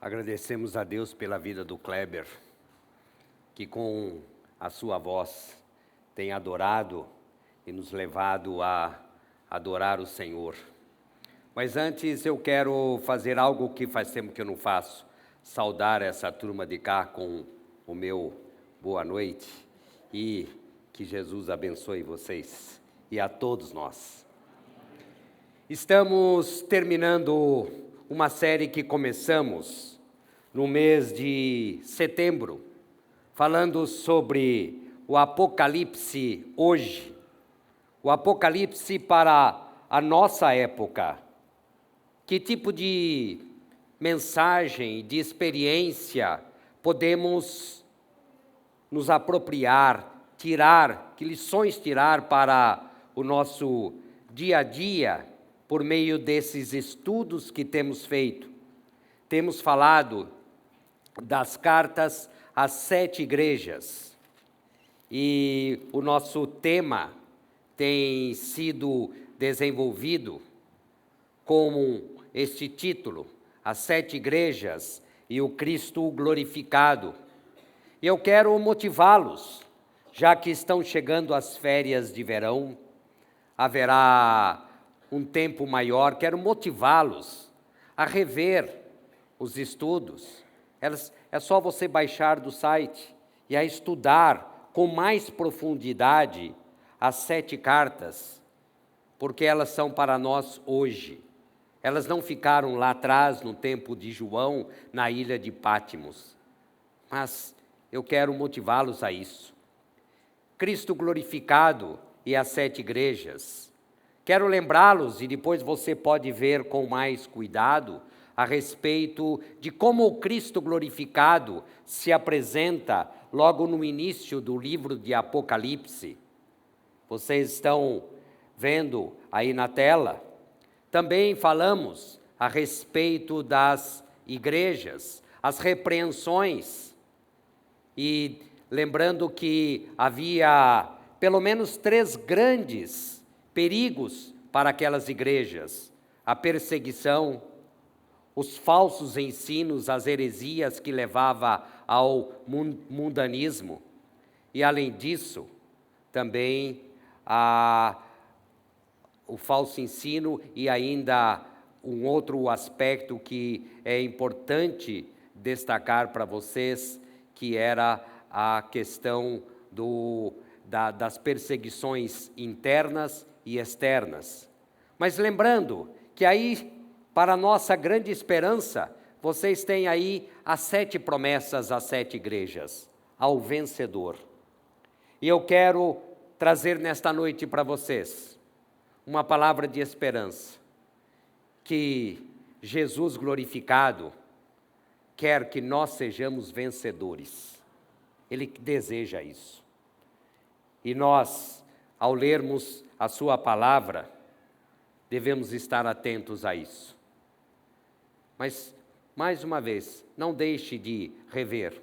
Agradecemos a Deus pela vida do Kleber, que com a sua voz tem adorado e nos levado a adorar o Senhor. Mas antes eu quero fazer algo que faz tempo que eu não faço, saudar essa turma de cá com o meu boa noite e que Jesus abençoe vocês e a todos nós. Estamos terminando uma série que começamos no mês de setembro, falando sobre o Apocalipse hoje, o Apocalipse para a nossa época. Que tipo de mensagem, de experiência podemos nos apropriar, tirar, que lições tirar para o nosso dia a dia, por meio desses estudos que temos feito? Temos falado das cartas às 7 igrejas, e o nosso tema tem sido desenvolvido com este título, As 7 Igrejas e o Cristo Glorificado. E eu quero motivá-los, já que estão chegando as férias de verão, haverá um tempo maior, quero motivá-los a rever os estudos. É só você baixar do site e a estudar com mais profundidade as 7 cartas, porque elas são para nós hoje. Elas não ficaram lá atrás, no tempo de João, na ilha de Pátimos. Mas eu quero motivá-los a isso. Cristo glorificado e as 7 igrejas. Quero lembrá-los, e depois você pode ver com mais cuidado, a respeito de como o Cristo glorificado se apresenta logo no início do livro de Apocalipse. Vocês estão vendo aí na tela. Também falamos a respeito das igrejas, as repreensões, e lembrando que havia pelo menos 3 grandes perigos para aquelas igrejas: a perseguição, os falsos ensinos, as heresias que levavam ao mundanismo, e além disso, também o falso ensino, e ainda um outro aspecto que é importante destacar para vocês, que era a questão das perseguições internas e externas. Mas lembrando que aí, para a nossa grande esperança, vocês têm aí as 7 promessas às 7 igrejas, ao vencedor. E eu quero trazer nesta noite para vocês uma palavra de esperança, que Jesus glorificado quer que nós sejamos vencedores. Ele deseja isso. E nós, ao lermos a sua palavra, devemos estar atentos a isso. Mas, mais uma vez, não deixe de rever.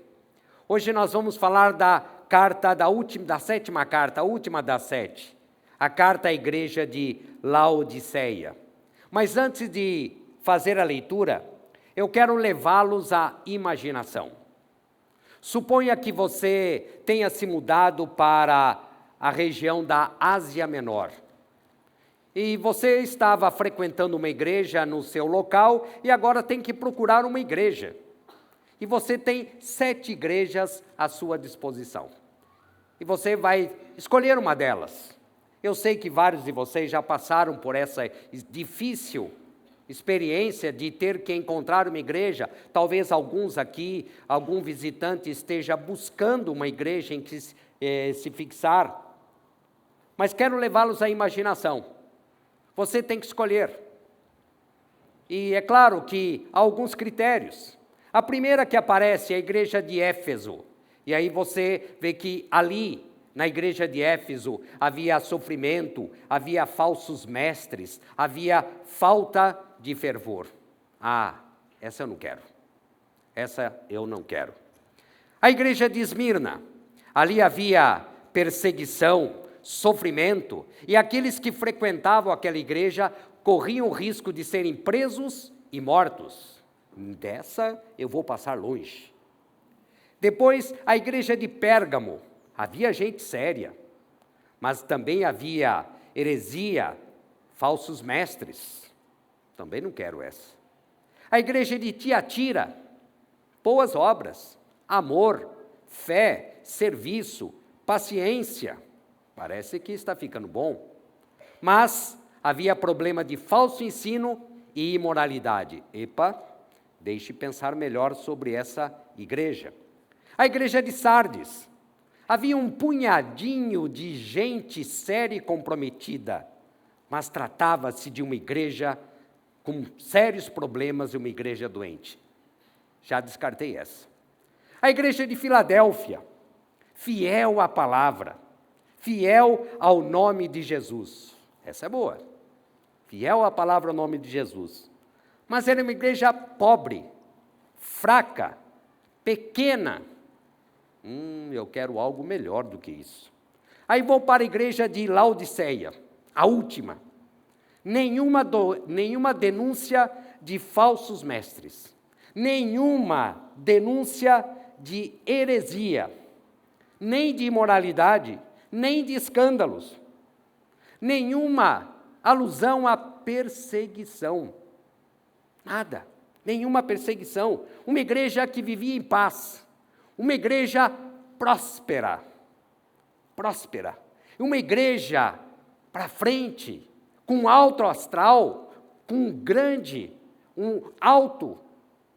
Hoje nós vamos falar da carta, da 7ª carta, a última das 7. A carta à igreja de Laodiceia. Mas antes de fazer a leitura, eu quero levá-los à imaginação. Suponha que você tenha se mudado para a região da Ásia Menor. E você estava frequentando uma igreja no seu local e agora tem que procurar uma igreja. E você tem 7 igrejas à sua disposição. E você vai escolher uma delas. Eu sei que vários de vocês já passaram por essa difícil experiência de ter que encontrar uma igreja. Talvez alguns aqui, algum visitante esteja buscando uma igreja em que se fixar. Mas quero levá-los à imaginação. Você tem que escolher. E é claro que há alguns critérios. A primeira que aparece é a igreja de Éfeso. E aí você vê que ali, na igreja de Éfeso, havia sofrimento, havia falsos mestres, havia falta de fervor. Essa eu não quero. Essa eu não quero. A igreja de Esmirna, ali havia perseguição, sofrimento, e aqueles que frequentavam aquela igreja corriam o risco de serem presos e mortos. Dessa eu vou passar longe. Depois, a igreja de Pérgamo. Havia gente séria, mas também havia heresia, falsos mestres. Também não quero essa. A igreja de Tiatira. Boas obras, amor, fé, serviço, paciência. Parece que está ficando bom. Mas havia problema de falso ensino e imoralidade. Epa, deixe pensar melhor sobre essa igreja. A igreja de Sardes. Havia um punhadinho de gente séria e comprometida, mas tratava-se de uma igreja com sérios problemas e uma igreja doente. Já descartei essa. A igreja de Filadélfia, fiel à palavra, fiel ao nome de Jesus. Essa é boa. Fiel à palavra, ao nome de Jesus. Mas era uma igreja pobre, fraca, pequena. Eu quero algo melhor do que isso. Aí vou para a igreja de Laodiceia, a última. Nenhuma denúncia de falsos mestres. Nenhuma denúncia de heresia, nem de imoralidade, nem de escândalos. Nenhuma alusão à perseguição. Nada. Nenhuma perseguição. Uma igreja que vivia em paz. Uma igreja próspera. Próspera. Uma igreja para frente, com alto astral, com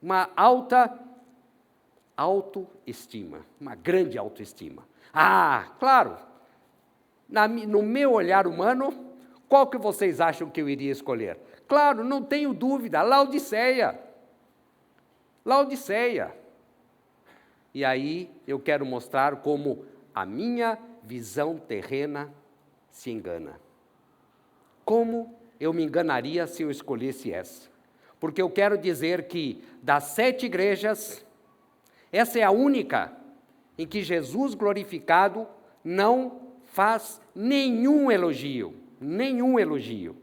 uma alta autoestima, uma grande autoestima. Claro, no meu olhar humano, qual que vocês acham que eu iria escolher? Claro, não tenho dúvida, Laodiceia. Laodiceia. E aí eu quero mostrar como a minha visão terrena se engana. Como eu me enganaria se eu escolhesse essa? Porque eu quero dizer que das 7 igrejas, essa é a única em que Jesus glorificado não faz nenhum elogio. Nenhum elogio.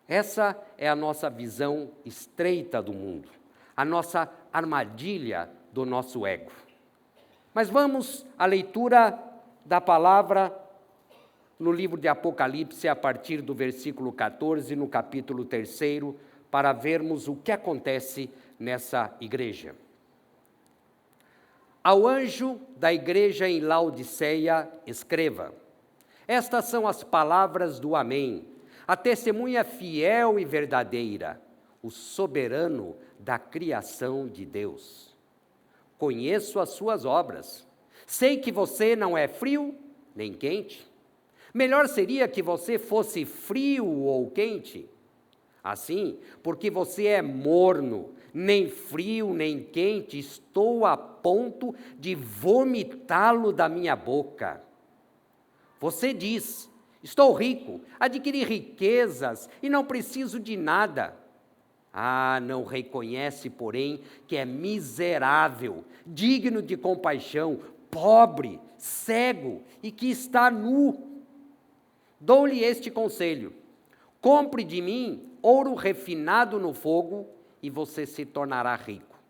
Essa é a nossa visão estreita do mundo. A nossa armadilha do nosso ego. Mas vamos à leitura da palavra no livro de Apocalipse, a partir do versículo 14, no capítulo 3, para vermos o que acontece nessa igreja. Ao anjo da igreja em Laodiceia, escreva: estas são as palavras do Amém, a testemunha fiel e verdadeira, o soberano da criação de Deus. Conheço as suas obras, sei que você não é frio nem quente. Melhor seria que você fosse frio ou quente. Assim, porque você é morno, nem frio nem quente, estou a ponto de vomitá-lo da minha boca. Você diz: estou rico, adquiri riquezas e não preciso de nada. Não reconhece, porém, que é miserável, digno de compaixão, pobre, cego e que está nu. Dou-lhe este conselho: compre de mim ouro refinado no fogo e você se tornará rico.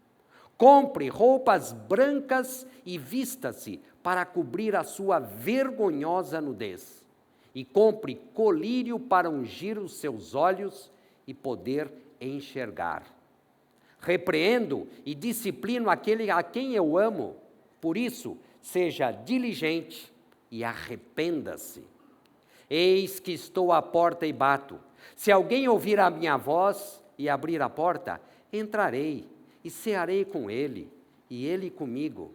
Compre roupas brancas e vista-se para cobrir a sua vergonhosa nudez. E compre colírio para ungir os seus olhos e poder enxergar. Repreendo e disciplino aquele a quem eu amo. Por isso, seja diligente e arrependa-se. Eis que estou à porta e bato. Se alguém ouvir a minha voz e abrir a porta, entrarei e cearei com ele, e ele comigo.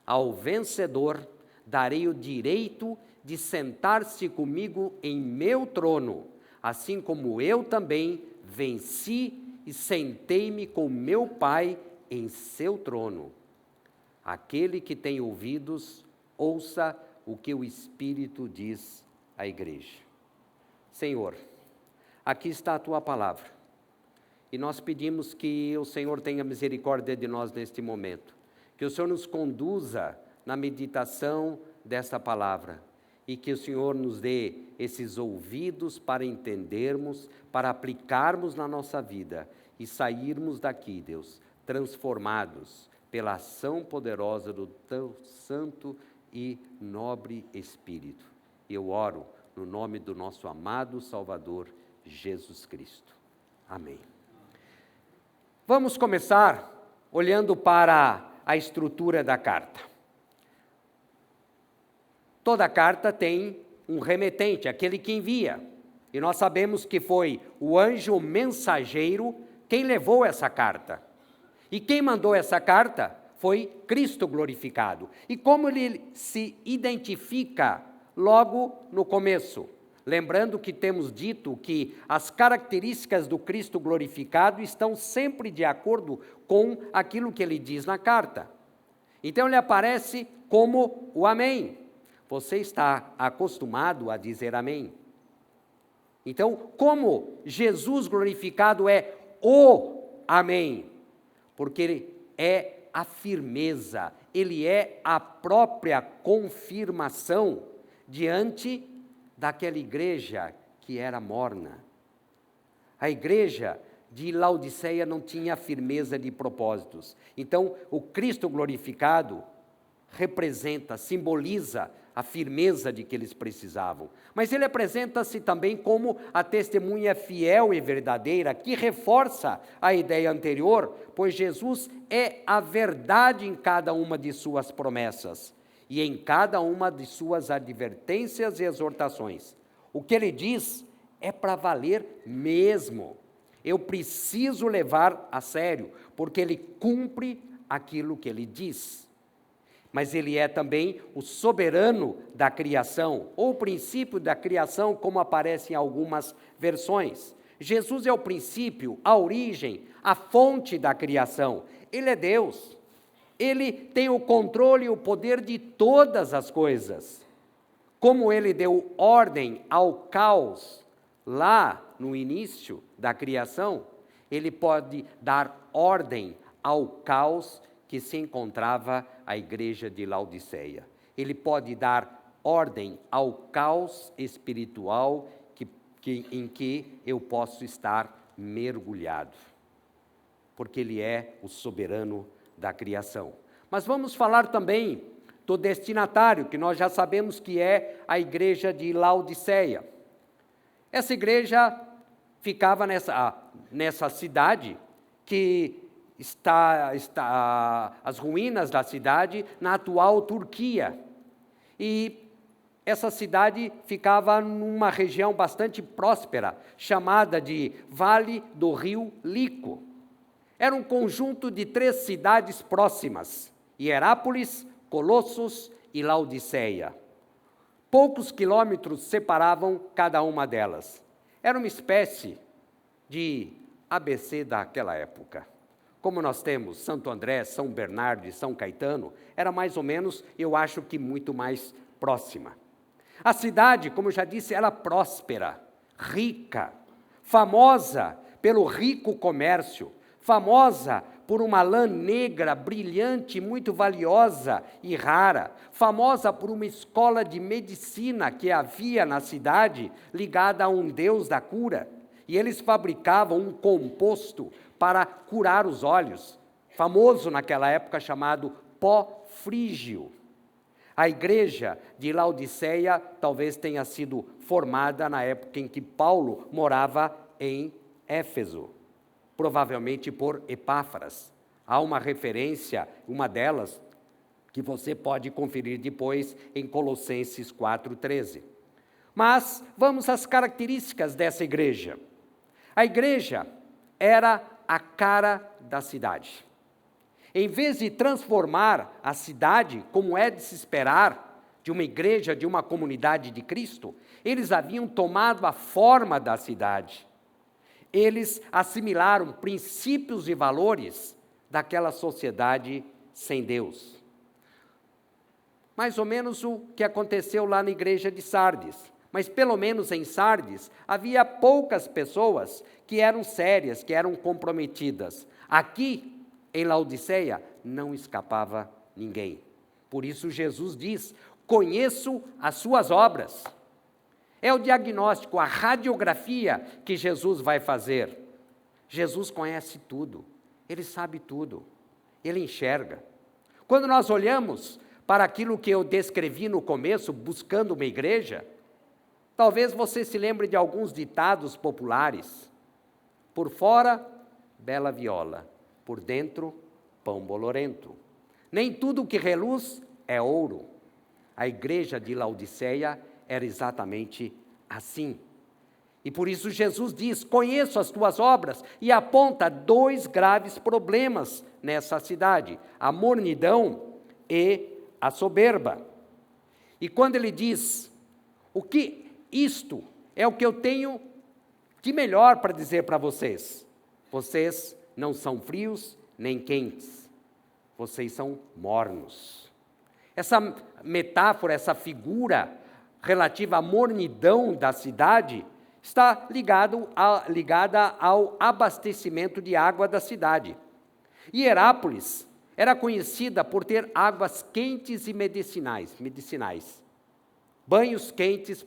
Ao vencedor darei o direito de sentar-se comigo em meu trono, assim como eu também venci e sentei-me com meu Pai em seu trono. Aquele que tem ouvidos, ouça o que o Espírito diz à igreja. Senhor, aqui está a tua palavra, e nós pedimos que o Senhor tenha misericórdia de nós neste momento, que o Senhor nos conduza na meditação desta palavra, e que o Senhor nos dê esses ouvidos para entendermos, para aplicarmos na nossa vida e sairmos daqui, Deus, transformados pela ação poderosa do Teu Santo e Nobre Espírito. Eu oro no nome do nosso amado Salvador, Jesus Cristo. Amém. Vamos começar olhando para a estrutura da carta. Toda carta tem um remetente, aquele que envia. E nós sabemos que foi o anjo mensageiro quem levou essa carta. E quem mandou essa carta foi Cristo glorificado. E como ele se identifica logo no começo? Lembrando que temos dito que as características do Cristo glorificado estão sempre de acordo com aquilo que ele diz na carta. Então ele aparece como o Amém. Você está acostumado a dizer amém? Então, como Jesus glorificado é o amém? Porque ele é a firmeza, ele é a própria confirmação diante daquela igreja que era morna. A igreja de Laodiceia não tinha firmeza de propósitos. Então, o Cristo glorificado representa, simboliza a firmeza de que eles precisavam. Mas ele apresenta-se também como a testemunha fiel e verdadeira, que reforça a ideia anterior, pois Jesus é a verdade em cada uma de suas promessas e em cada uma de suas advertências e exortações. O que ele diz é para valer mesmo. Eu preciso levar a sério, porque ele cumpre aquilo que ele diz. Mas ele é também o soberano da criação, ou o princípio da criação, como aparece em algumas versões. Jesus é o princípio, a origem, a fonte da criação. Ele é Deus. Ele tem o controle e o poder de todas as coisas. Como ele deu ordem ao caos lá no início da criação, ele pode dar ordem ao caos que se encontrava a igreja de Laodiceia. Ele pode dar ordem ao caos espiritual em que eu posso estar mergulhado, porque ele é o soberano da criação. Mas vamos falar também do destinatário, que nós já sabemos que é a igreja de Laodiceia. Essa igreja ficava nessa cidade que está as ruínas da cidade na atual Turquia. E essa cidade ficava numa região bastante próspera, chamada de Vale do Rio Lico. Era um conjunto de 3 cidades próximas: Hierápolis, Colossos e Laodiceia. Poucos quilômetros separavam cada uma delas. Era uma espécie de ABC daquela época. Como nós temos Santo André, São Bernardo e São Caetano, era mais ou menos, eu acho que muito mais próxima. A cidade, como eu já disse, era próspera, rica, famosa pelo rico comércio, famosa por uma lã negra, brilhante, muito valiosa e rara, famosa por uma escola de medicina que havia na cidade, ligada a um deus da cura, e eles fabricavam um composto para curar os olhos, famoso naquela época chamado pó frígio. A igreja de Laodiceia talvez tenha sido formada na época em que Paulo morava em Éfeso, provavelmente por Epáfras. Há uma referência, uma delas, que você pode conferir depois em Colossenses 4,13. Mas vamos às características dessa igreja. A igreja era a cara da cidade. Em vez de transformar a cidade, como é de se esperar de uma igreja, de uma comunidade de Cristo, eles haviam tomado a forma da cidade. Eles assimilaram princípios e valores daquela sociedade sem Deus. Mais ou menos o que aconteceu lá na igreja de Sardes. Mas pelo menos em Sardes havia poucas pessoas que eram sérias, que eram comprometidas. Aqui, em Laodiceia, não escapava ninguém. Por isso Jesus diz: conheço as suas obras. É o diagnóstico, a radiografia que Jesus vai fazer. Jesus conhece tudo, Ele sabe tudo, Ele enxerga. Quando nós olhamos para aquilo que eu descrevi no começo, buscando uma igreja, talvez você se lembre de alguns ditados populares. Por fora, bela viola, por dentro, pão bolorento. Nem tudo que reluz é ouro. A igreja de Laodiceia era exatamente assim. E por isso Jesus diz, conheço as tuas obras, e aponta 2 graves problemas nessa cidade, a mornidão e a soberba. E quando ele diz, isto é o que eu tenho de melhor para dizer para vocês. Vocês não são frios nem quentes, vocês são mornos. Essa metáfora, essa figura relativa à mornidão da cidade, está ligada ao abastecimento de água da cidade. E Herápolis era conhecida por ter águas quentes e medicinais. Banhos quentes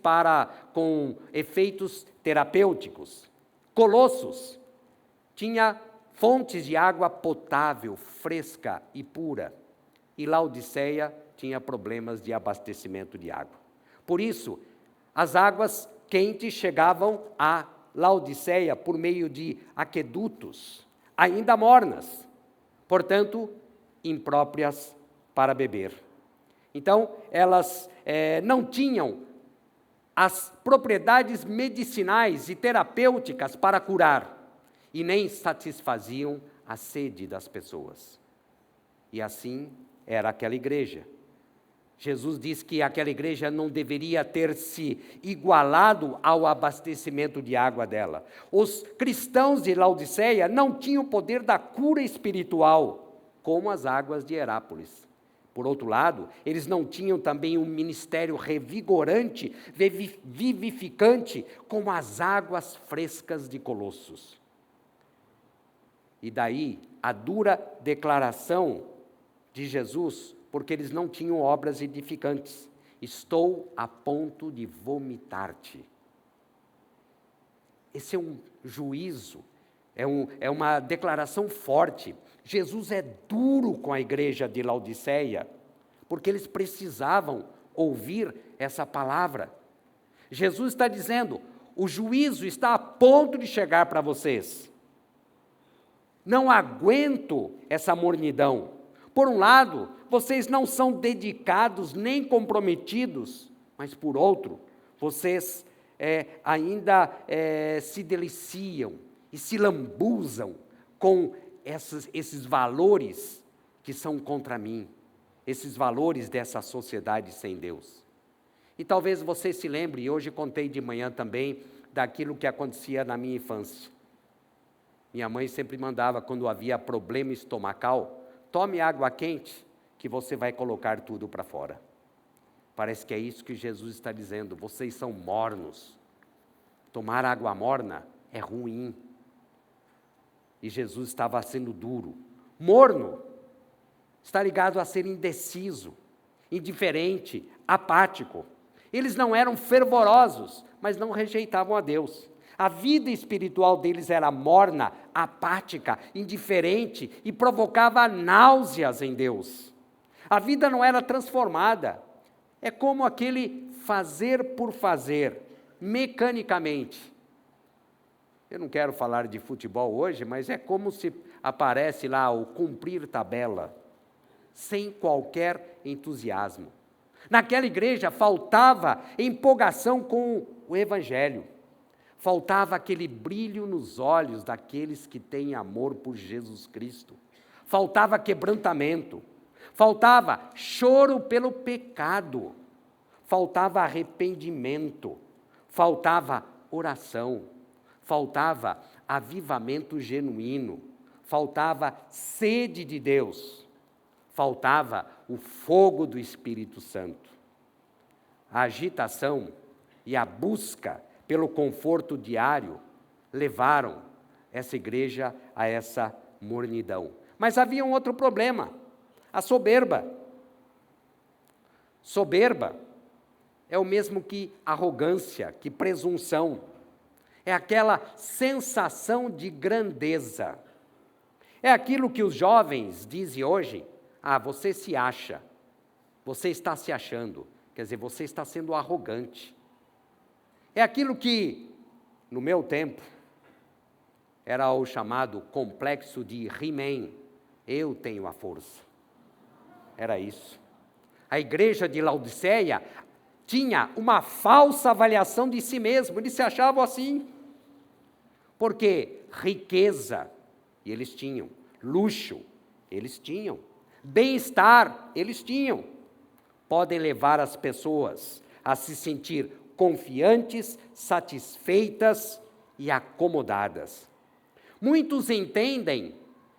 com efeitos terapêuticos. Colossos tinha fontes de água potável, fresca e pura. E Laodiceia tinha problemas de abastecimento de água. Por isso, as águas quentes chegavam a Laodiceia por meio de aquedutos, ainda mornas, portanto, impróprias para beber. Então, elas não tinham as propriedades medicinais e terapêuticas para curar, e nem satisfaziam a sede das pessoas. E assim era aquela igreja. Jesus diz que aquela igreja não deveria ter se igualado ao abastecimento de água dela. Os cristãos de Laodiceia não tinham o poder da cura espiritual, como as águas de Herápolis. Por outro lado, eles não tinham também um ministério revigorante, vivificante, como as águas frescas de Colossos. E daí a dura declaração de Jesus, porque eles não tinham obras edificantes. Estou a ponto de vomitar-te. Esse é um juízo, é uma declaração forte. Jesus é duro com a igreja de Laodiceia, porque eles precisavam ouvir essa palavra. Jesus está dizendo, o juízo está a ponto de chegar para vocês. Não aguento essa mornidão. Por um lado, vocês não são dedicados nem comprometidos, mas por outro, vocês ainda se deliciam e se lambuzam com esses valores que são contra mim, esses valores dessa sociedade sem Deus. E talvez você se lembre, e hoje contei de manhã também, daquilo que acontecia na minha infância. Minha mãe sempre mandava, quando havia problema estomacal, tome água quente, que você vai colocar tudo para fora. Parece que é isso que Jesus está dizendo, vocês são mornos. Tomar água morna é ruim. E Jesus estava sendo duro. Morno está ligado a ser indeciso, indiferente, apático. Eles não eram fervorosos, mas não rejeitavam a Deus. A vida espiritual deles era morna, apática, indiferente e provocava náuseas em Deus. A vida não era transformada. É como aquele fazer por fazer, mecanicamente. Eu não quero falar de futebol hoje, mas é como se aparece lá o cumprir tabela, sem qualquer entusiasmo. Naquela igreja faltava empolgação com o Evangelho. Faltava aquele brilho nos olhos daqueles que têm amor por Jesus Cristo. Faltava quebrantamento. Faltava choro pelo pecado. Faltava arrependimento. Faltava oração. Faltava avivamento genuíno. Faltava sede de Deus. Faltava o fogo do Espírito Santo. A agitação e a busca pelo conforto diário, levaram essa igreja a essa mornidão. Mas havia um outro problema, a soberba. Soberba é o mesmo que arrogância, que presunção. É aquela sensação de grandeza. É aquilo que os jovens dizem hoje: ah, você se acha, você está se achando, quer dizer, você está sendo arrogante. É aquilo que, no meu tempo, era o chamado complexo de He-Man. Eu tenho a força. Era isso. A igreja de Laodiceia tinha uma falsa avaliação de si mesmo, eles se achavam assim. Porque riqueza, eles tinham. Luxo, eles tinham. Bem-estar, eles tinham. Podem levar as pessoas a se sentir confiantes, satisfeitas e acomodadas. Muitos entendem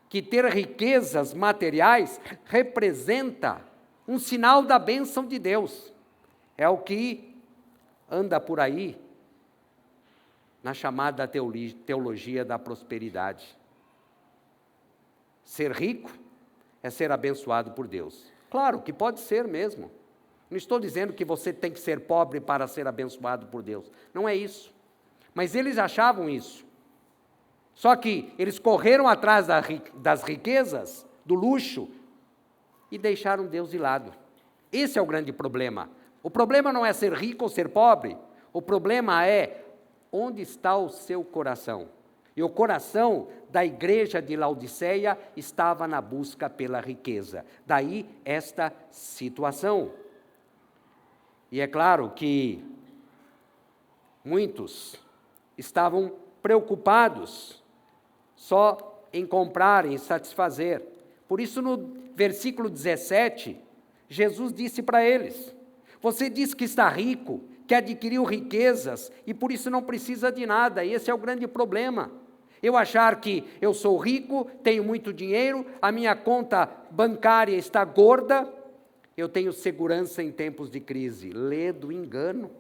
que ter riquezas materiais representa um sinal da bênção de Deus. É o que anda por aí na chamada teologia da prosperidade. Ser rico é ser abençoado por Deus. Claro que pode ser mesmo. Não estou dizendo que você tem que ser pobre para ser abençoado por Deus. Não é isso. Mas eles achavam isso. Só que eles correram atrás das riquezas, do luxo, e deixaram Deus de lado. Esse é o grande problema. O problema não é ser rico ou ser pobre. O problema é onde está o seu coração. E o coração da igreja de Laodiceia estava na busca pela riqueza. Daí esta situação. E é claro que muitos estavam preocupados só em comprar, em satisfazer. Por isso, no versículo 17, Jesus disse para eles: você diz que está rico, que adquiriu riquezas e por isso não precisa de nada. Esse é o grande problema. Eu achar que eu sou rico, tenho muito dinheiro, a minha conta bancária está gorda, eu tenho segurança em tempos de crise. Lê do engano.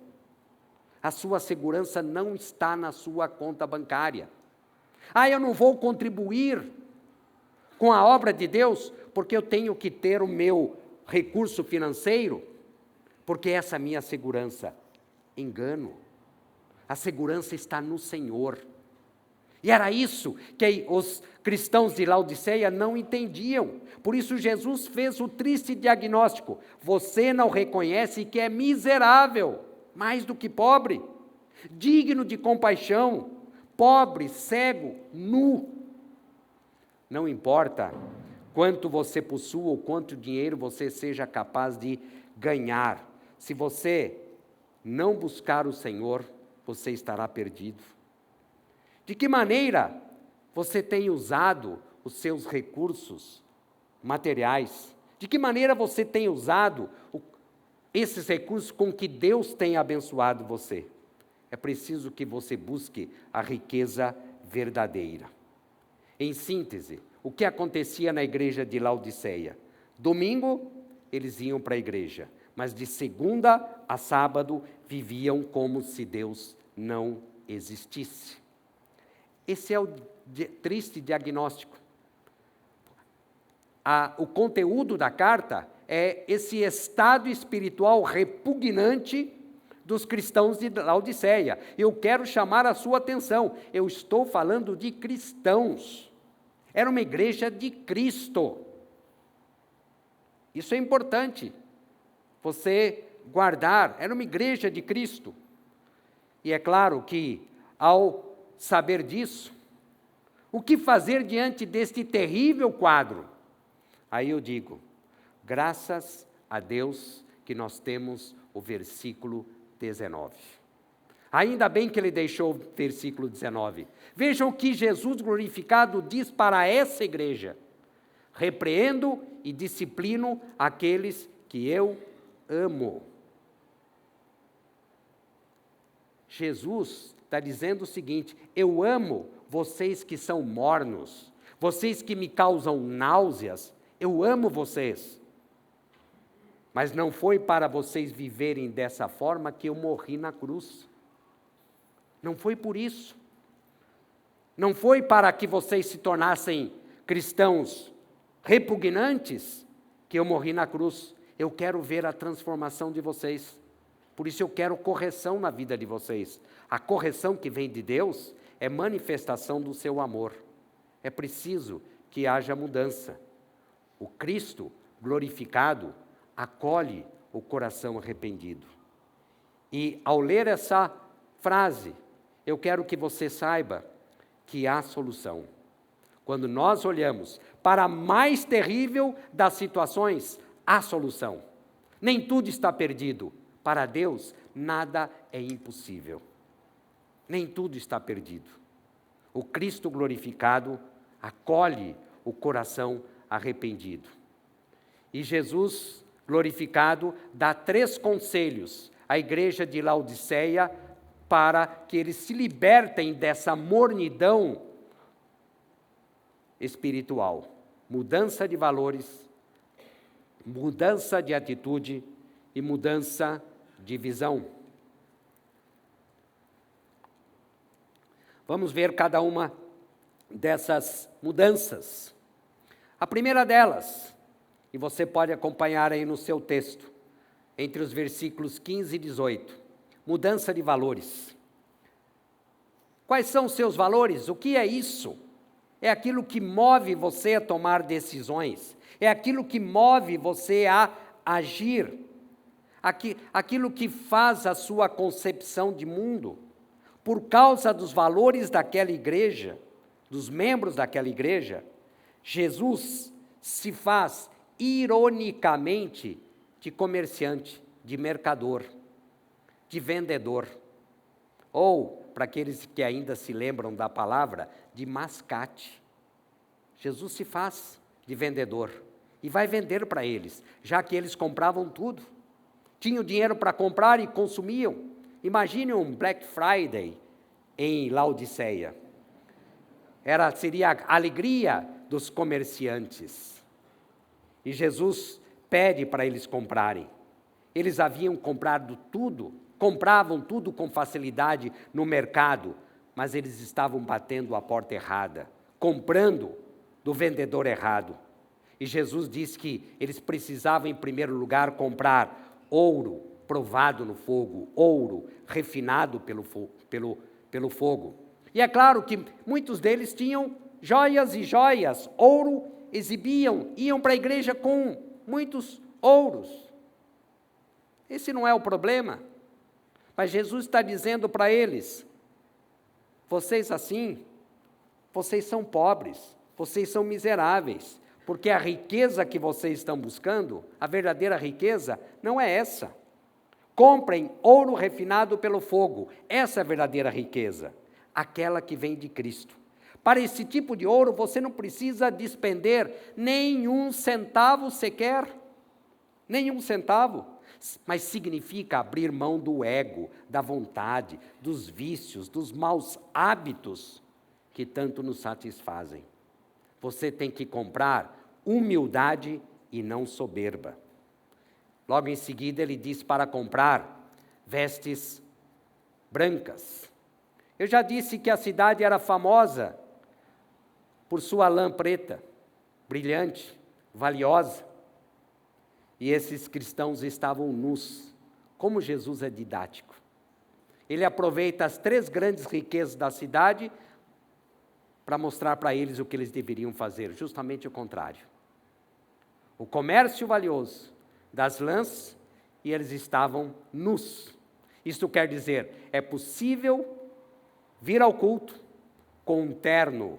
A sua segurança não está na sua conta bancária. Ah, eu não vou contribuir com a obra de Deus, porque eu tenho que ter o meu recurso financeiro, porque essa é a minha segurança. Engano. A segurança está no Senhor. E era isso que os cristãos de Laodiceia não entendiam. Por isso Jesus fez o triste diagnóstico: você não reconhece que é miserável, mais do que pobre, digno de compaixão, pobre, cego, nu. Não importa quanto você possua ou quanto dinheiro você seja capaz de ganhar. Se você não buscar o Senhor, você estará perdido. De que maneira você tem usado os seus recursos materiais? De que maneira você tem usado esses recursos com que Deus tem abençoado você? É preciso que você busque a riqueza verdadeira. Em síntese, o que acontecia na igreja de Laodiceia? Domingo, eles iam para a igreja, mas de segunda a sábado viviam como se Deus não existisse. Esse é o triste diagnóstico. O conteúdo da carta é esse estado espiritual repugnante dos cristãos de Laodiceia. Eu quero chamar a sua atenção. Eu estou falando de cristãos. Era uma igreja de Cristo. Isso é importante. Você guardar. Era uma igreja de Cristo. E é claro que, ao saber disso, o que fazer diante deste terrível quadro? Aí eu digo, graças a Deus que nós temos o versículo 19. Ainda bem que ele deixou o versículo 19. Vejam o que Jesus glorificado diz para essa igreja: repreendo e disciplino aqueles que eu amo. Jesus está dizendo o seguinte: eu amo vocês que são mornos, vocês que me causam náuseas, eu amo vocês. Mas não foi para vocês viverem dessa forma que eu morri na cruz. Não foi por isso. Não foi para que vocês se tornassem cristãos repugnantes que eu morri na cruz. eu quero ver a transformação de vocês. Por isso eu quero correção na vida de vocês. A correção que vem de Deus é manifestação do seu amor. É preciso que haja mudança. O Cristo glorificado acolhe o coração arrependido. E ao ler essa frase, eu quero que você saiba que há solução. Quando nós olhamos para a mais terrível das situações, há solução. Nem tudo está perdido. Para Deus, nada é impossível. Nem tudo está perdido. O Cristo glorificado acolhe o coração arrependido. E Jesus glorificado dá 3 conselhos à igreja de Laodiceia para que eles se libertem dessa mornidão espiritual. Mudança de valores, mudança de atitude e mudança de visão. Vamos ver cada uma dessas mudanças. A primeira delas, e você pode acompanhar aí no seu texto, entre os versículos 15 e 18, mudança de valores. Quais são os seus valores? O que é isso? É aquilo que move você a tomar decisões, é aquilo que move você a agir, aquilo que faz a sua concepção de mundo. Por causa dos valores daquela igreja, dos membros daquela igreja, Jesus se faz ironicamente de comerciante, de mercador, de vendedor, ou, para aqueles que ainda se lembram da palavra, de mascate. Jesus se faz de vendedor e vai vender para eles, já que eles compravam tudo. Tinham dinheiro para comprar e consumiam. Imagine um Black Friday em Laodiceia. Seria a alegria dos comerciantes. E Jesus pede para eles comprarem. Eles haviam comprado tudo, compravam tudo com facilidade no mercado, mas eles estavam batendo a porta errada, comprando do vendedor errado. E Jesus disse que eles precisavam, em primeiro lugar, comprar ouro provado no fogo, ouro refinado pelo fogo. E é claro que muitos deles tinham joias e joias, ouro, exibiam, iam para a igreja com muitos ouros. Esse não é o problema. Mas Jesus está dizendo para eles, vocês assim, vocês são pobres, vocês são miseráveis, porque a riqueza que vocês estão buscando, a verdadeira riqueza, não é essa. Comprem ouro refinado pelo fogo, essa é a verdadeira riqueza, aquela que vem de Cristo. Para esse tipo de ouro, você não precisa despender nenhum centavo sequer, nenhum centavo, mas significa abrir mão do ego, da vontade, dos vícios, dos maus hábitos que tanto nos satisfazem. Você tem que comprar humildade e não soberba. Logo em seguida ele diz para comprar vestes brancas. Eu já disse que a cidade era famosa por sua lã preta, brilhante, valiosa. E esses cristãos estavam nus. Como Jesus é didático. Ele aproveita as 3 grandes riquezas da cidade para mostrar para eles o que eles deveriam fazer, justamente o contrário. O comércio valioso das lãs, e eles estavam nus. Isto quer dizer, é possível vir ao culto com um terno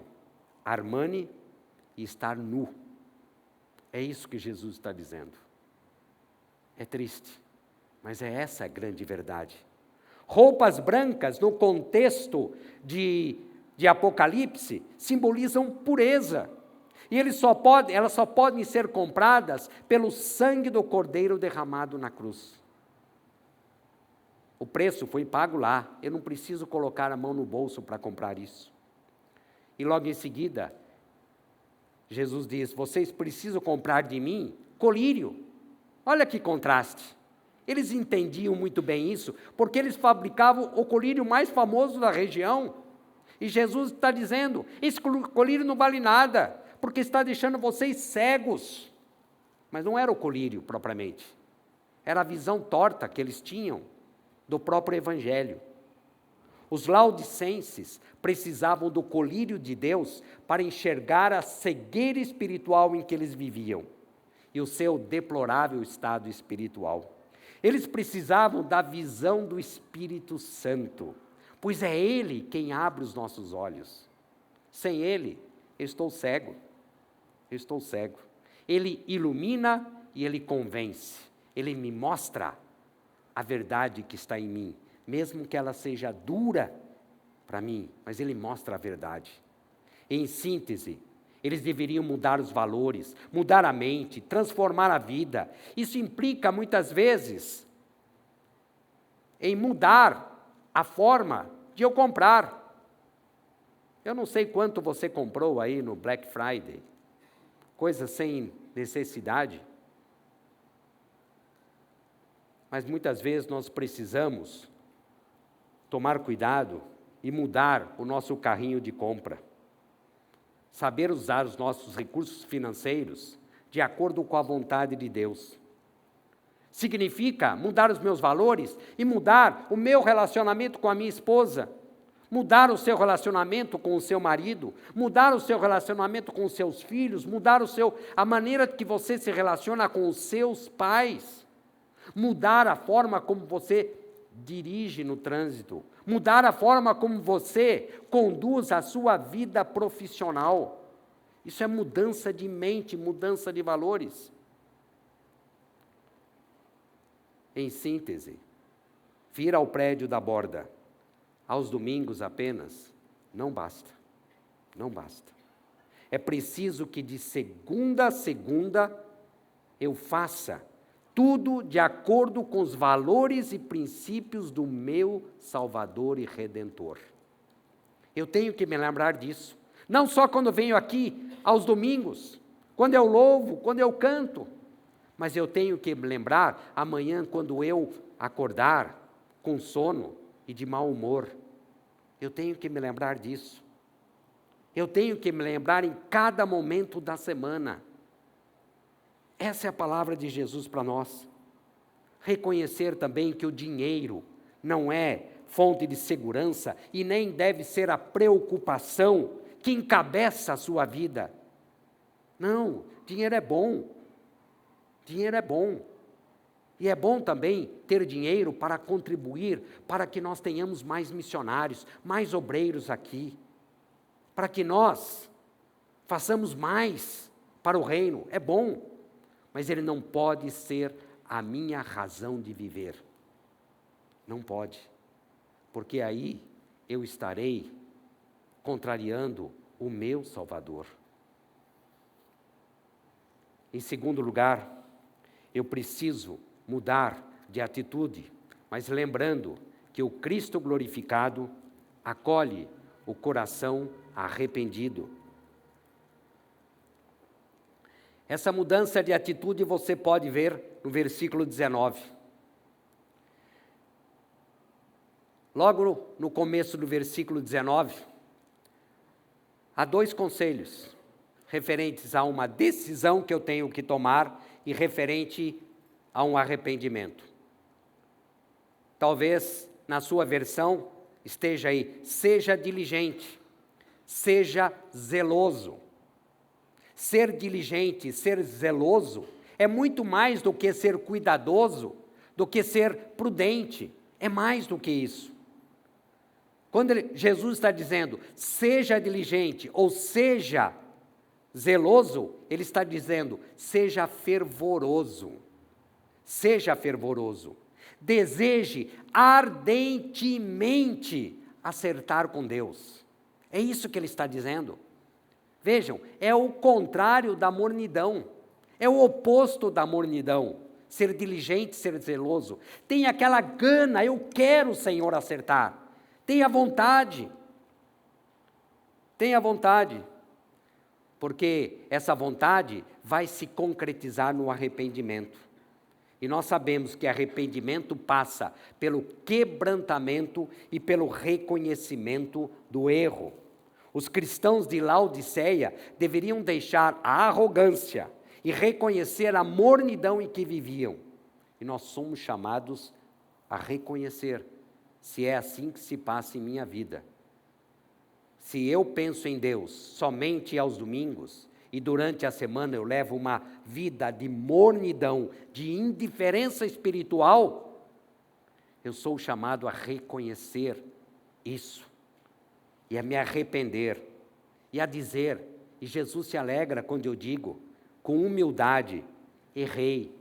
Armani e estar nu. É isso que Jesus está dizendo. É triste, mas é essa a grande verdade. Roupas brancas, no contexto de Apocalipse, simbolizam pureza. E elas só podem ser compradas pelo sangue do Cordeiro derramado na cruz. O preço foi pago lá, eu não preciso colocar a mão no bolso para comprar isso. E logo em seguida, Jesus diz, vocês precisam comprar de mim colírio. Olha que contraste. Eles entendiam muito bem isso, porque eles fabricavam o colírio mais famoso da região. E Jesus está dizendo, esse colírio não vale nada, porque está deixando vocês cegos. mas não era o colírio propriamente. Era a visão torta que eles tinham do próprio Evangelho. Os laodicenses precisavam do colírio de Deus para enxergar a cegueira espiritual em que eles viviam e o seu deplorável estado espiritual. Eles precisavam da visão do Espírito Santo, pois é Ele quem abre os nossos olhos. Sem Ele, eu estou cego. Eu estou cego. Ele ilumina e Ele convence. Ele me mostra a verdade que está em mim, mesmo que ela seja dura para mim, mas Ele mostra a verdade. Em síntese, eles deveriam mudar os valores, mudar a mente, transformar a vida. Isso implica, muitas vezes, em mudar a forma de eu comprar. Eu não sei quanto você comprou aí no Black Friday, coisa sem necessidade. Mas muitas vezes nós precisamos tomar cuidado e mudar o nosso carrinho de compra. Saber usar os nossos recursos financeiros de acordo com a vontade de Deus. Significa mudar os meus valores e mudar o meu relacionamento com a minha esposa, mudar o seu relacionamento com o seu marido, mudar o seu relacionamento com os seus filhos, mudar a maneira que você se relaciona com os seus pais, mudar a forma como você dirige no trânsito, mudar a forma como você conduz a sua vida profissional. Isso é mudança de mente, mudança de valores. Em síntese, vir ao prédio da borda aos domingos apenas não basta. Não basta. É preciso que de segunda a segunda eu faça tudo de acordo com os valores e princípios do meu Salvador e Redentor. Eu tenho que me lembrar disso. Não só quando venho aqui aos domingos, quando eu louvo, quando eu canto, mas eu tenho que me lembrar amanhã quando eu acordar com sono e de mau humor. Eu tenho que me lembrar disso. Eu tenho que me lembrar em cada momento da semana. Essa é a palavra de Jesus para nós. Reconhecer também que o dinheiro não é fonte de segurança e nem deve ser a preocupação que encabeça a sua vida. Não, dinheiro é bom. Dinheiro é bom. E é bom também ter dinheiro para contribuir, para que nós tenhamos mais missionários, mais obreiros aqui, para que nós façamos mais para o reino. É bom, mas ele não pode ser a minha razão de viver. Não pode, porque aí eu estarei contrariando o meu Salvador. Em segundo lugar, eu preciso mudar de atitude, mas lembrando que o Cristo glorificado acolhe o coração arrependido. Essa mudança de atitude você pode ver no versículo 19. Logo no começo do versículo 19, há dois conselhos referentes a uma decisão que eu tenho que tomar e referente a um arrependimento. Talvez na sua versão esteja aí, seja diligente, seja zeloso. Ser diligente, ser zeloso, é muito mais do que ser cuidadoso, do que ser prudente, é mais do que isso. Quando Jesus está dizendo, seja diligente ou seja zeloso, ele está dizendo, seja fervoroso. Seja fervoroso. Deseje ardentemente acertar com Deus. É isso que ele está dizendo. Vejam, é o contrário da mornidão. É o oposto da mornidão. Ser diligente, ser zeloso. Tem aquela gana, eu quero, Senhor, acertar. Tenha vontade. Tenha vontade. Porque essa vontade vai se concretizar no arrependimento. E nós sabemos que arrependimento passa pelo quebrantamento e pelo reconhecimento do erro. Os cristãos de Laodiceia deveriam deixar a arrogância e reconhecer a mornidão em que viviam. E nós somos chamados a reconhecer se é assim que se passa em minha vida. Se eu penso em Deus somente aos domingos e durante a semana eu levo uma vida de mornidão, de indiferença espiritual, eu sou chamado a reconhecer isso e a me arrepender e a dizer, e Jesus se alegra quando eu digo, com humildade, errei,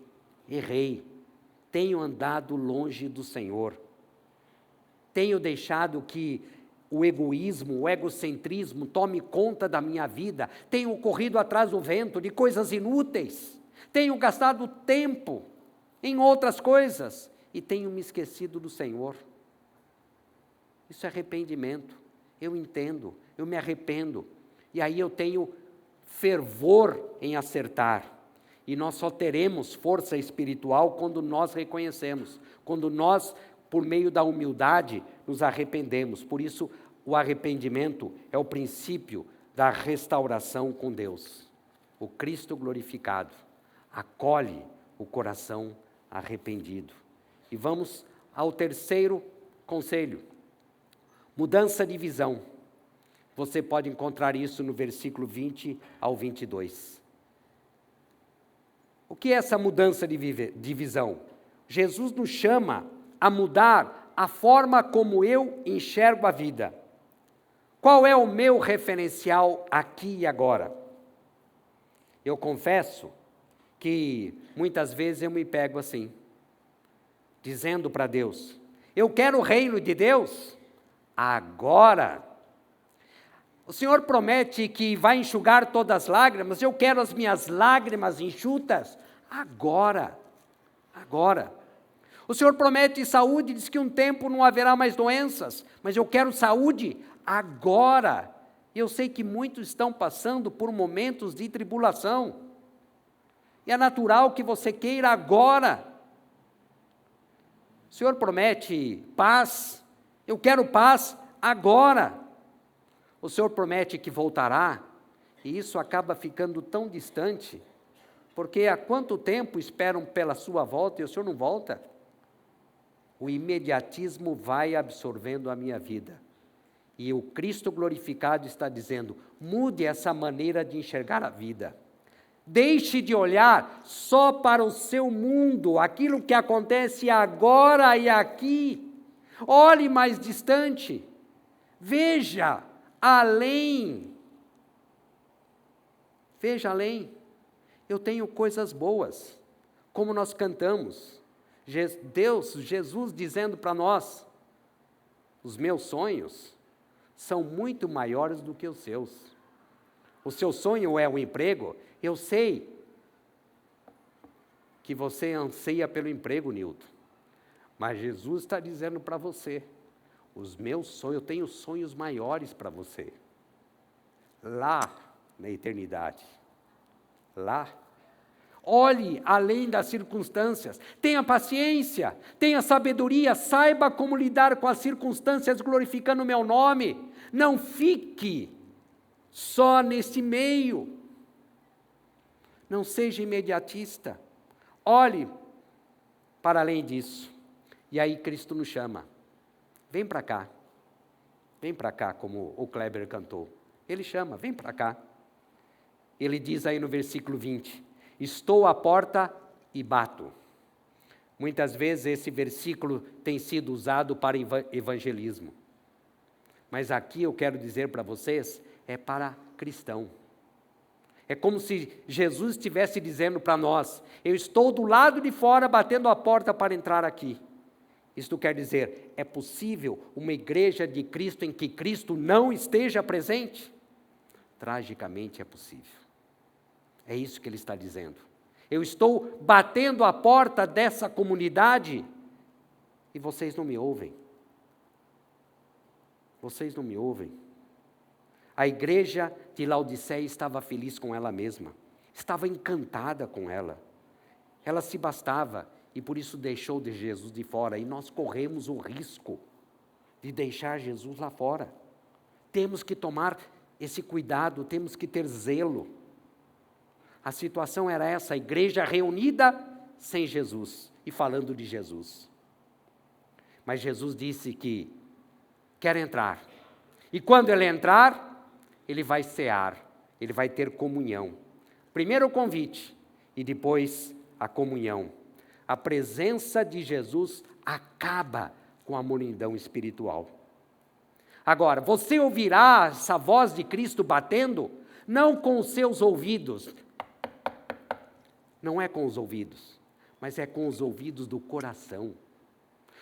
tenho andado longe do Senhor, tenho deixado que o egoísmo, o egocentrismo tome conta da minha vida, tenho corrido atrás do vento de coisas inúteis, tenho gastado tempo em outras coisas e tenho me esquecido do Senhor. Isso é arrependimento, eu entendo, eu me arrependo, e aí eu tenho fervor em acertar, e nós só teremos força espiritual quando nós reconhecemos, quando nós, por meio da humildade, nos arrependemos. Por isso, o arrependimento é o princípio da restauração com Deus. O Cristo glorificado acolhe o coração arrependido. E vamos ao terceiro conselho, mudança de visão. Você pode encontrar isso no versículo 20 ao 22. O que é essa mudança de visão? Jesus nos chama a mudar a forma como eu enxergo a vida. Qual é o meu referencial aqui e agora? Eu confesso que muitas vezes eu me pego assim, dizendo para Deus, eu quero o reino de Deus agora. O Senhor promete que vai enxugar todas as lágrimas, eu quero as minhas lágrimas enxutas agora. O Senhor promete saúde, diz que um tempo não haverá mais doenças, mas eu quero saúde agora. Eu sei que muitos estão passando por momentos de tribulação, e é natural que você queira agora. O Senhor promete paz, eu quero paz agora. O Senhor promete que voltará, e isso acaba ficando tão distante, porque há quanto tempo esperam pela sua volta e o Senhor não volta? O imediatismo vai absorvendo a minha vida, e o Cristo glorificado está dizendo, mude essa maneira de enxergar a vida, deixe de olhar só para o seu mundo, aquilo que acontece agora e aqui, olhe mais distante, veja além, eu tenho coisas boas, como nós cantamos, Jesus dizendo para nós, os meus sonhos são muito maiores do que os seus. O seu sonho é um emprego, eu sei que você anseia pelo emprego, Nilton, mas Jesus está dizendo para você, os meus sonhos, eu tenho sonhos maiores para você, lá na eternidade, lá. Olhe além das circunstâncias, tenha paciência, tenha sabedoria, saiba como lidar com as circunstâncias glorificando o meu nome, não fique só nesse meio, não seja imediatista, olhe para além disso, e aí Cristo nos chama, vem para cá, como o Kleber cantou, ele chama, vem para cá, ele diz aí no versículo 20, estou à porta e bato. Muitas vezes esse versículo tem sido usado para evangelismo. Mas aqui eu quero dizer para vocês, é para cristão. É como se Jesus estivesse dizendo para nós, eu estou do lado de fora batendo a porta para entrar aqui. Isto quer dizer, é possível uma igreja de Cristo em que Cristo não esteja presente? Tragicamente é possível. É isso que ele está dizendo. Eu estou batendo a porta dessa comunidade e vocês não me ouvem. Vocês não me ouvem. A igreja de Laodiceia estava feliz com ela mesma, estava encantada com ela. Ela se bastava e por isso deixou de Jesus de fora. E nós corremos o risco de deixar Jesus lá fora. Temos que tomar esse cuidado, temos que ter zelo. A situação era essa, a igreja reunida sem Jesus e falando de Jesus. Mas Jesus disse que quer entrar. E quando ele entrar, ele vai cear, ele vai ter comunhão. Primeiro o convite e depois a comunhão. A presença de Jesus acaba com a multidão espiritual. Agora, você ouvirá essa voz de Cristo batendo, não com os seus ouvidos. Não é com os ouvidos, mas é com os ouvidos do coração.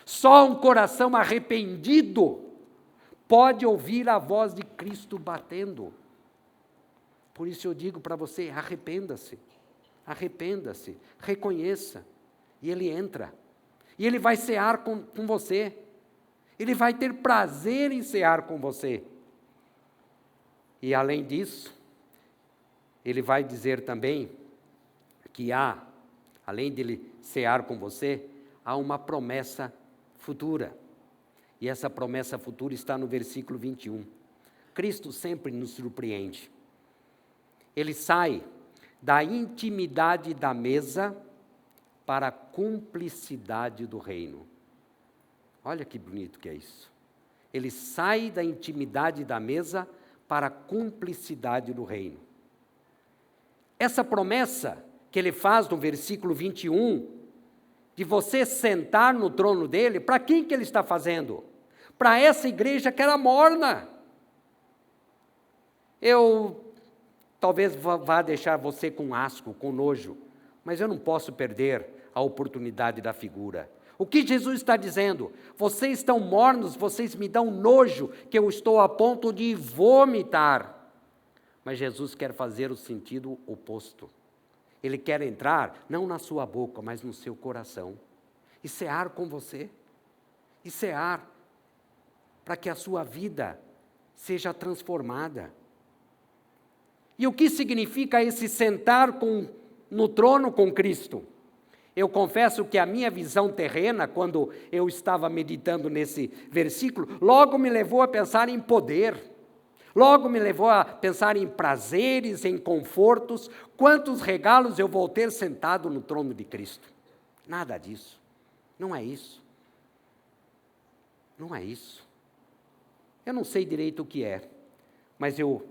Só um coração arrependido pode ouvir a voz de Cristo batendo. Por isso eu digo para você, arrependa-se, reconheça, e Ele entra, e Ele vai cear com você, Ele vai ter prazer em cear com você. E além disso, Ele vai dizer também que além de Ele cear com você, há uma promessa futura. E essa promessa futura está no versículo 21. Cristo sempre nos surpreende. Ele sai da intimidade da mesa para a cumplicidade do reino. Olha que bonito que é isso. Ele sai da intimidade da mesa para a cumplicidade do reino. Essa promessa que ele faz no versículo 21, de você sentar no trono dele, para quem que ele está fazendo? Para essa igreja que era morna. Eu talvez vá deixar você com asco, com nojo, mas eu não posso perder a oportunidade da figura. O que Jesus está dizendo? Vocês estão mornos, vocês me dão nojo, que eu estou a ponto de vomitar. Mas Jesus quer fazer o sentido oposto. Ele quer entrar, não na sua boca, mas no seu coração. E cear com você. E cear para que a sua vida seja transformada. E o que significa esse sentar no trono com Cristo? Eu confesso que a minha visão terrena, quando eu estava meditando nesse versículo, logo me levou a pensar em poder. Logo me levou a pensar em prazeres, em confortos. Quantos regalos eu vou ter sentado no trono de Cristo? Nada disso. Não é isso. Não é isso. Eu não sei direito o que é, mas eu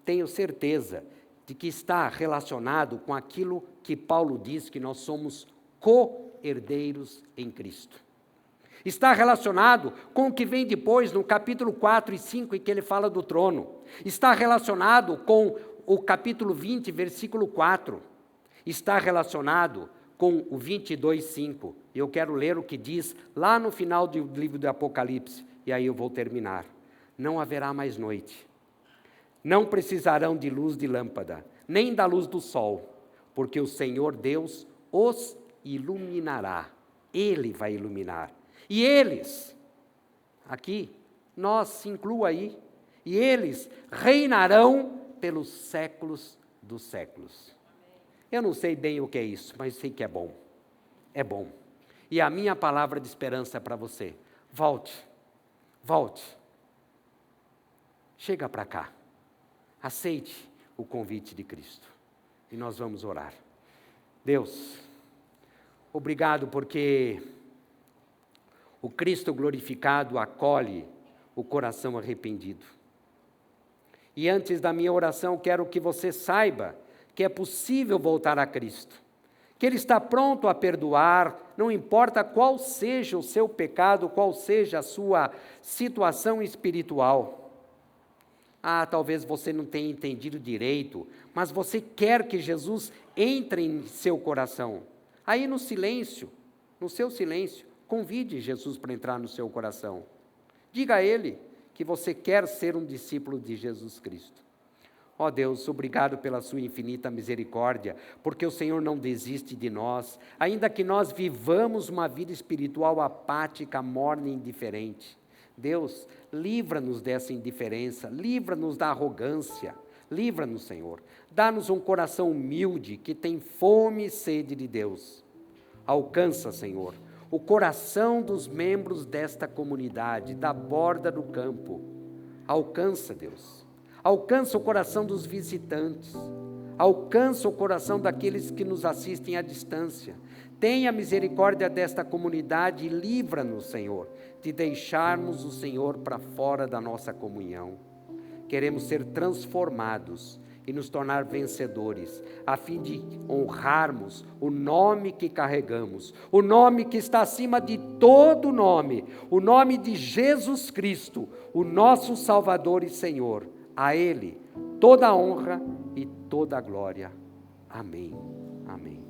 tenho certeza de que está relacionado com aquilo que Paulo diz que nós somos co-herdeiros em Cristo. Está relacionado com o que vem depois, no capítulo 4 e 5, em que ele fala do trono. Está relacionado com o capítulo 20, versículo 4. Está relacionado com o 22, 5. E eu quero ler o que diz lá no final do livro do Apocalipse, e aí eu vou terminar. Não haverá mais noite. Não precisarão de luz de lâmpada, nem da luz do sol, porque o Senhor Deus os iluminará. Ele vai iluminar. E eles, aqui, nós se inclua aí, e eles reinarão pelos séculos dos séculos. Eu não sei bem o que é isso, mas sei que é bom. É bom. E a minha palavra de esperança para você, volte. Chega para cá. Aceite o convite de Cristo. E nós vamos orar. Deus, obrigado porque o Cristo glorificado acolhe o coração arrependido. E antes da minha oração, quero que você saiba que é possível voltar a Cristo, que Ele está pronto a perdoar, não importa qual seja o seu pecado, qual seja a sua situação espiritual. Talvez você não tenha entendido direito, mas você quer que Jesus entre em seu coração. Aí no silêncio, no seu silêncio, convide Jesus para entrar no seu coração. Diga a Ele que você quer ser um discípulo de Jesus Cristo. Ó Deus, obrigado pela sua infinita misericórdia, porque o Senhor não desiste de nós, ainda que nós vivamos uma vida espiritual apática, morna e indiferente. Deus, livra-nos dessa indiferença, livra-nos da arrogância, livra-nos, Senhor. Dá-nos um coração humilde, que tem fome e sede de Deus. Alcança, Senhor, o coração dos membros desta comunidade, da borda do campo. Alcança, Deus. Alcança o coração dos visitantes. alcança o coração daqueles que nos assistem à distância. Tenha misericórdia desta comunidade e livra-nos, Senhor, de deixarmos o Senhor para fora da nossa comunhão. Queremos ser transformados e nos tornar vencedores, a fim de honrarmos o nome que carregamos, o nome que está acima de todo nome, o nome de Jesus Cristo, o nosso Salvador e Senhor. A Ele toda a honra e toda a glória. Amém. Amém.